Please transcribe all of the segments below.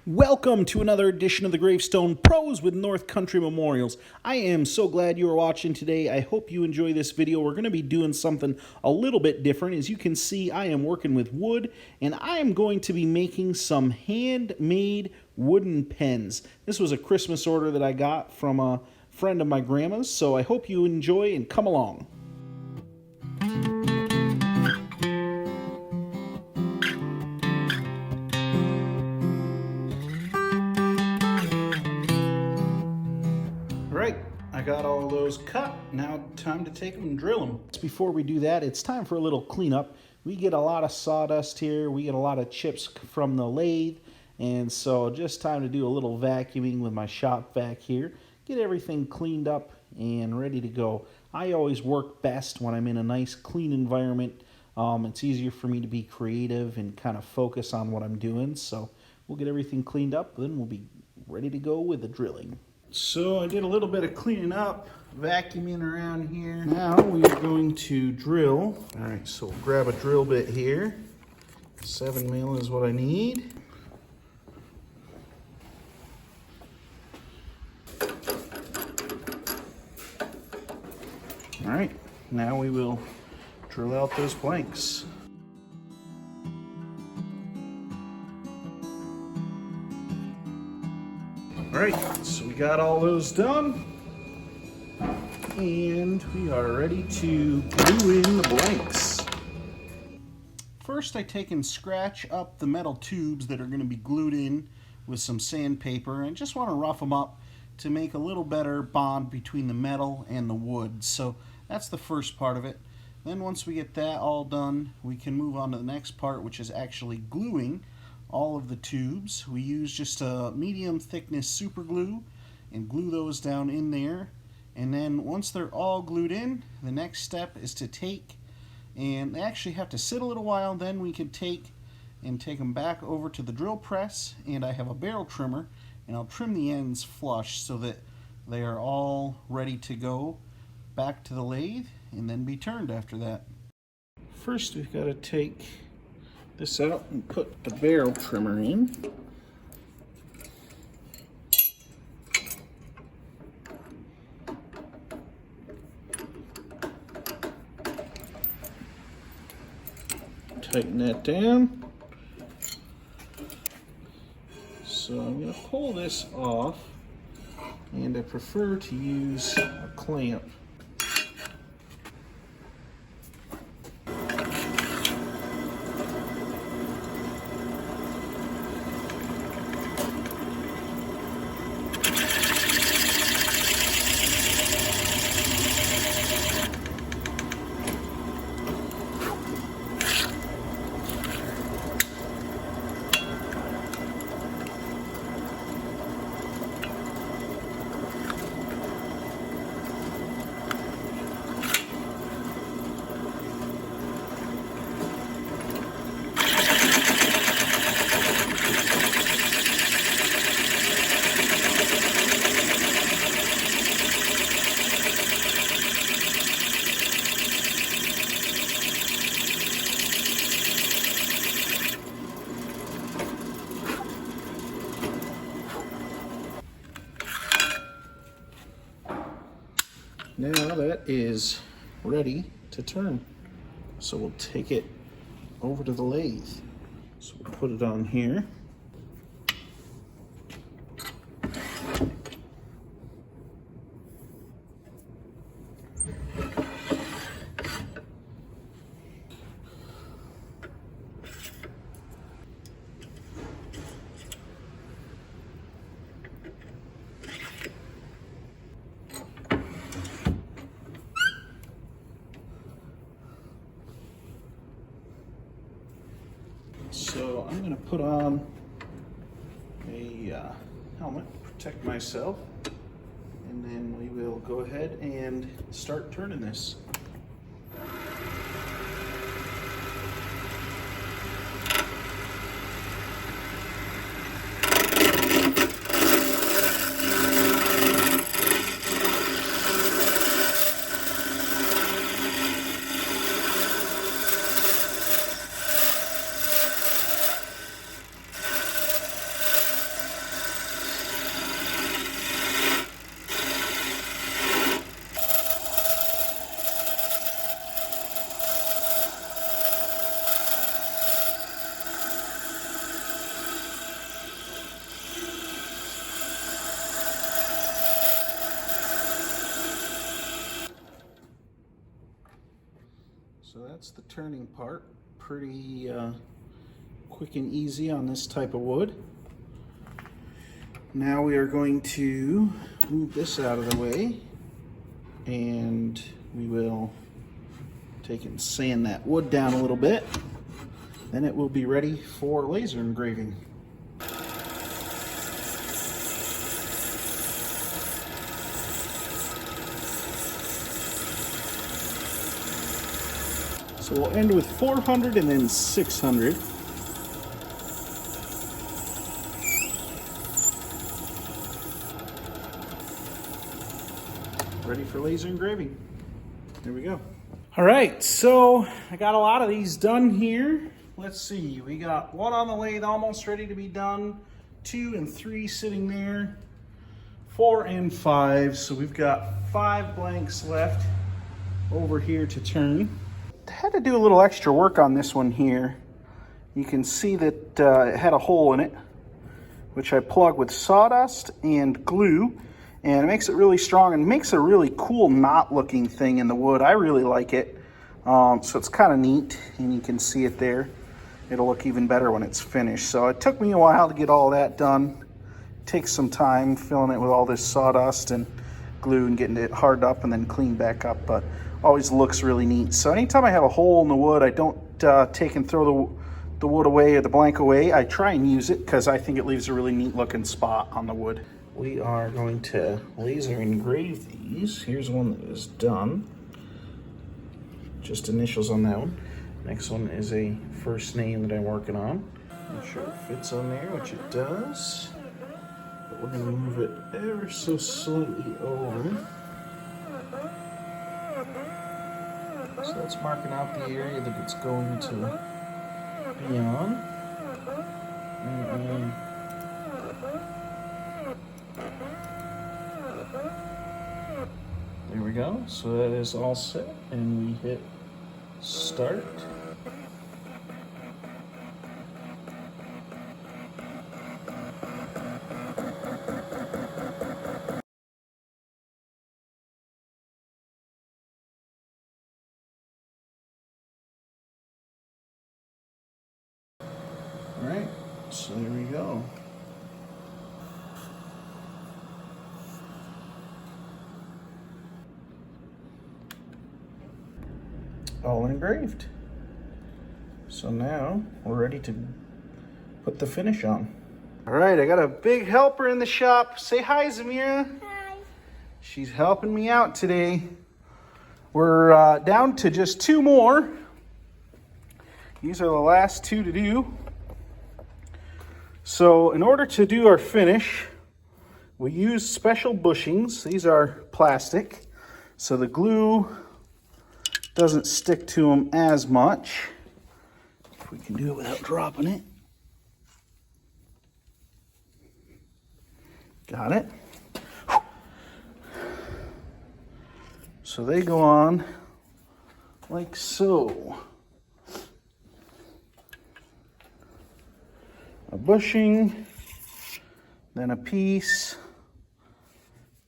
Welcome to another edition of the Gravestone Pros with North Country Memorials. I am so glad you are watching today. I hope you enjoy this video. We're going to be doing something a little bit different. As you can see, I am working with wood, and I am going to be making some handmade wooden pens. This was a Christmas order that I got from a friend of my grandma's, so I hope you enjoy and come along. I got all those cut. Now time to take them and drill them. Before we do that, it's time for a little cleanup. We get a lot of sawdust here. We get a lot of chips from the lathe. And so just time to do a little vacuuming with my shop vac here. Get everything cleaned up and ready to go. I always work best when I'm in a nice clean environment. It's easier for me to be creative and kind of focus on what I'm doing. So we'll get everything cleaned up, then we'll be ready to go with the drilling. So I did a little bit of cleaning up, vacuuming around here. Now we are going to drill. All right, so we'll grab a drill bit here. 7 mil is what I need. All right, now we will drill out those blanks. All right, so we got all those done, and we are ready to glue in the blanks. First, I take and scratch up the metal tubes that are going to be glued in with some sandpaper, and just want to rough them up to make a little better bond between the metal and the wood. So that's the first part of it. Then once we get that all done, we can move on to the next part, which is actually gluing all of the tubes. We use just a medium thickness super glue and glue those down in there. And then once they're all glued in, the next step is to take, and they actually have to sit a little while, then we can take them back over to the drill press, and I have a barrel trimmer, and I'll trim the ends flush so that they are all ready to go back to the lathe and then be turned after that. First, we've got to take this out and put the barrel trimmer in. Tighten that down. So I'm going to pull this off, and I prefer to use a clamp. Now that is ready to turn. So we'll take it over to the lathe. So we'll put it on here. So I'm going to put on a helmet to protect myself, and then we will go ahead and start turning this. That's the turning part. Pretty quick and easy on this type of wood. Now we are going to move this out of the way, and we will take and sand that wood down a little bit. Then it will be ready for laser engraving. So we'll end with 400 and then 600. Ready for laser engraving. There we go. All right, so I got a lot of these done here. Let's see, we got one on the lathe almost ready to be done, 2 and 3 sitting there, 4 and 5. So we've got 5 blanks left over here to turn. I had to do a little extra work on this one here. You can see that it had a hole in it, which I plugged with sawdust and glue, and it makes it really strong and makes a really cool knot looking thing in the wood. I really like it. So it's kind of neat, and you can see it there. It'll look even better when it's finished. So it took me a while to get all that done. It takes some time filling it with all this sawdust and glue and getting it hard up and then cleaned back up, but always looks really neat. So anytime I have a hole in the wood, I don't take and throw the wood away or the blank away. I try and use it because I think it leaves a really neat looking spot on the wood. We are going to laser engrave these. Here's one that is done. Just initials on that one. Next one is a first name that I'm working on. Make sure it fits on there, which it does. But we're going to move it ever so slightly over. So that's marking out the area that it's going to be on. And there we go. So that is all set, and we hit start. All right, so there we go. All engraved. So now we're ready to put the finish on. All right, I got a big helper in the shop. Say hi, Zamira. Hi. She's helping me out today. We're down to just 2 more. These are the last 2 to do. So in order to do our finish, we use special bushings. These are plastic, so the glue doesn't stick to them as much. If we can do it without dropping it. Got it. So they go on like so. A bushing, then a piece,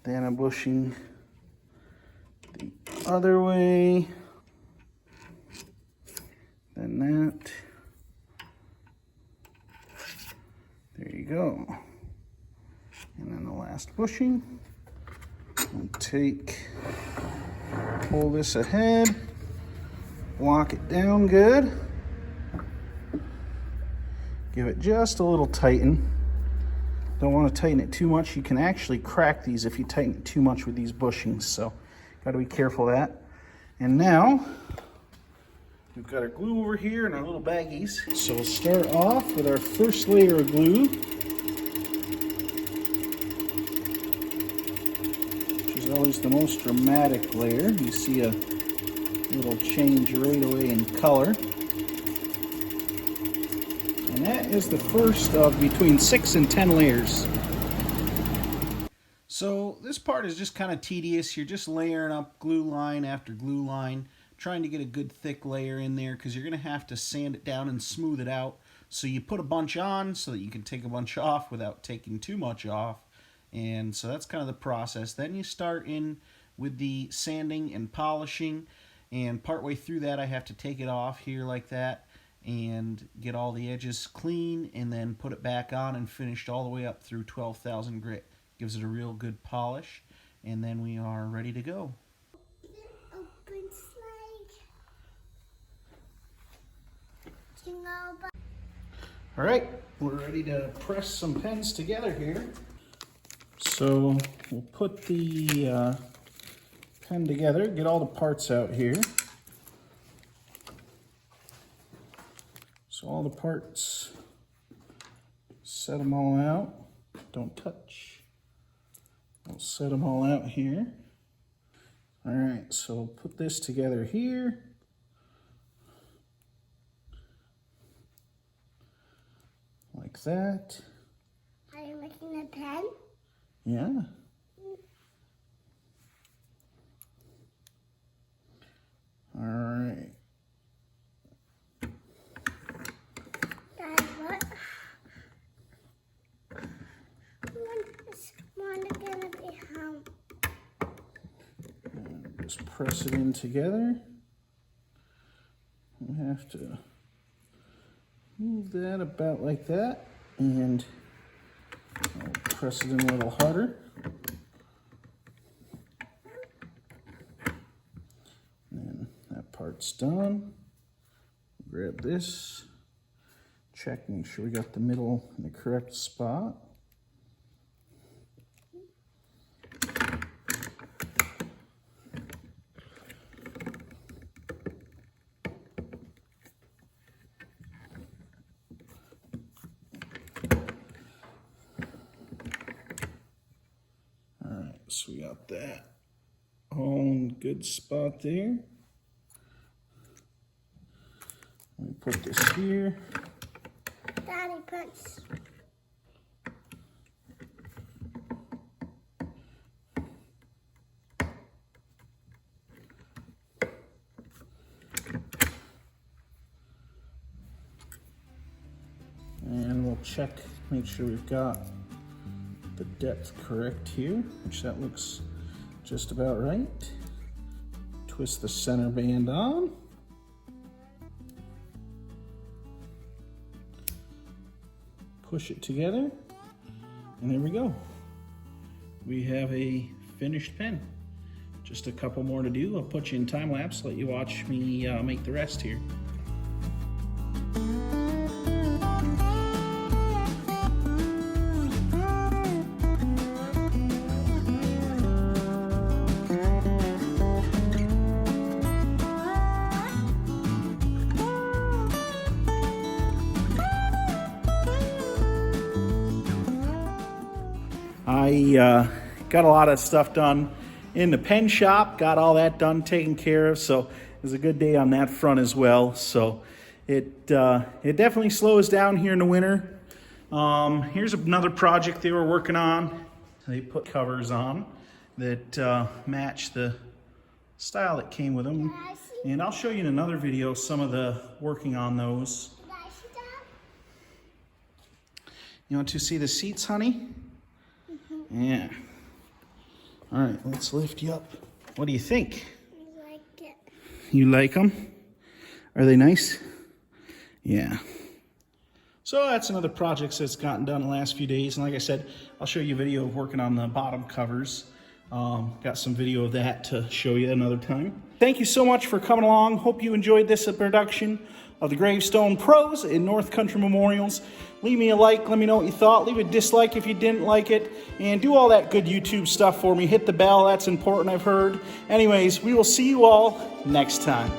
then a bushing the other way, then that. There you go. And then the last bushing. We'll pull this ahead, lock it down good. Give it just a little tighten. Don't want to tighten it too much. You can actually crack these if you tighten it too much with these bushings, so got to be careful of that. And now we've got our glue over here and our little baggies. So we'll start off with our first layer of glue, which is always the most dramatic layer. You see a little change right away in color. And that is the first of between 6 and 10 layers. So this part is just kind of tedious. You're just layering up glue line after glue line, trying to get a good thick layer in there because you're going to have to sand it down and smooth it out. So you put a bunch on so that you can take a bunch off without taking too much off. And so that's kind of the process. Then you start in with the sanding and polishing. And partway through that, I have to take it off here like that and get all the edges clean, and then put it back on and finished all the way up through 12,000 grit. Gives it a real good polish, and then we are ready to go. Open slide. All right, we're ready to press some pens together here. So we'll put the pen together, get all the parts out here. So all the parts, set them all out, don't touch. We'll set them all out here. All right, so we'll put this together here. Like that. Are you making a pen? Yeah. All right. Dad, what? One gonna be home. And just press it in together. We have to move that about like that, and I'll press it in a little harder. And that part's done. Grab this, check, make sure we got the middle in the correct spot. So we got that all in good spot there. Let me put this here. Daddy puts. And we'll check, make sure we've got the depth correct here, which that looks just about right. Twist the center band on. Push it together, and there we go. We have a finished pen. Just a couple more to do. I'll put you in time lapse, let you watch me make the rest here. I got a lot of stuff done in the pen shop, got all that done, taken care of, so it was a good day on that front as well. So it definitely slows down here in the winter. Here's another project they were working on. They put covers on that match the style that came with them, and I'll show you in another video some of the working on those. You want to see the seats, honey? Yeah. All right, let's lift you up. What do you think? I like it. You like them? Are they nice? Yeah. So that's another project that's gotten done in the last few days. And like I said, I'll show you a video of working on the bottom covers. Got some video of that to show you another time. Thank you so much for coming along. Hope you enjoyed this production of the Gravestone Pros in North Country Memorials. Leave me a like, let me know what you thought. Leave a dislike if you didn't like it. And do all that good YouTube stuff for me. Hit the bell, that's important, I've heard. Anyways, we will see you all next time.